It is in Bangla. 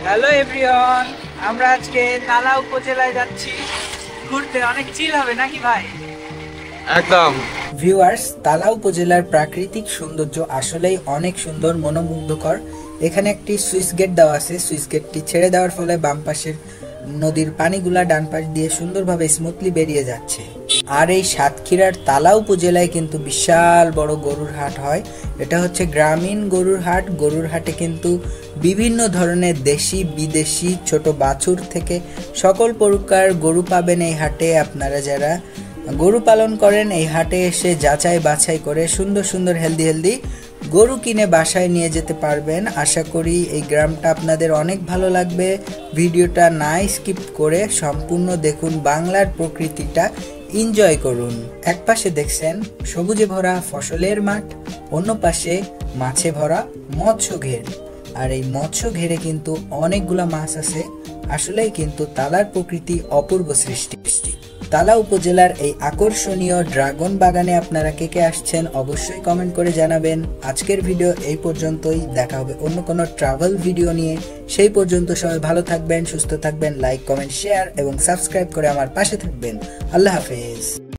হ্যালো এভরিওয়ান, আমরা আজকে তালা উপজেলায় যাচ্ছি ঘুরতে। অনেক চিল হবে নাকি ভাই? একদম। ভিউয়ার্স, তালা উপজেলার প্রাকৃতিক সৌন্দর্য আসলেই অনেক সুন্দর, মনোমুগ্ধকর। এখানে একটি সুইচ গেট দেওয়া আছে। সুইচ গেটটি ছেড়ে দেওয়ার ফলে বাম পাশের নদীর পানিগুলা ডান পাশ দিয়ে সুন্দরভাবে স্মুথলি বেরিয়ে যাচ্ছে। আর এই সাতক্ষীরার তালা উপজেলায় কিন্তু বিশাল বড় গরুর হাট হয়। এটা হচ্ছে গ্রামীণ গরুর হাট। গরুর হাটে কিন্তু বিভিন্ন ধরনের দেশি বিদেশি ছোট বাছুর থেকে সকল প্রকার গরু পাবেন এই হাটে। আপনারা যারা গরু পালন করেন এই হাটে এসে যাচাই বাছাই করে সুন্দর সুন্দর হেলদি গরু কিনে বাসায় নিয়ে যেতে পারবেন। আশা করি এই গ্রামটা আপনাদের অনেক ভালো লাগবে। ভিডিওটা না স্কিপ করে সম্পূর্ণ দেখুন, বাংলার প্রকৃতিটা এনজয় করুন। এক পাশে দেখছেন সবুজে ভরা ফসলের মাঠ, অন্য পাশে মাছে ভরা মৎস্য ঘের। আর এই মৎস্য ঘেরে কিন্তু অনেকগুলা মাছ আছে। আসলেই কিন্তু তালার প্রকৃতি অপূর্ব সৃষ্টি। তালা উপজেলার এই আকর্ষণীয় ড্রাগন বাগানে আপনারা কে কে আসছেন অবশ্যই কমেন্ট করে জানাবেন। আজকের ভিডিও এই পর্যন্তই, দেখা হবে অন্য কোনো ট্রাভেল ভিডিও নিয়ে। সেই পর্যন্ত সবাই ভালো থাকবেন, সুস্থ থাকবেন। লাইক, কমেন্ট, শেয়ার এবং সাবস্ক্রাইব করে আমার পাশে থাকবেন। আল্লাহ হাফেজ।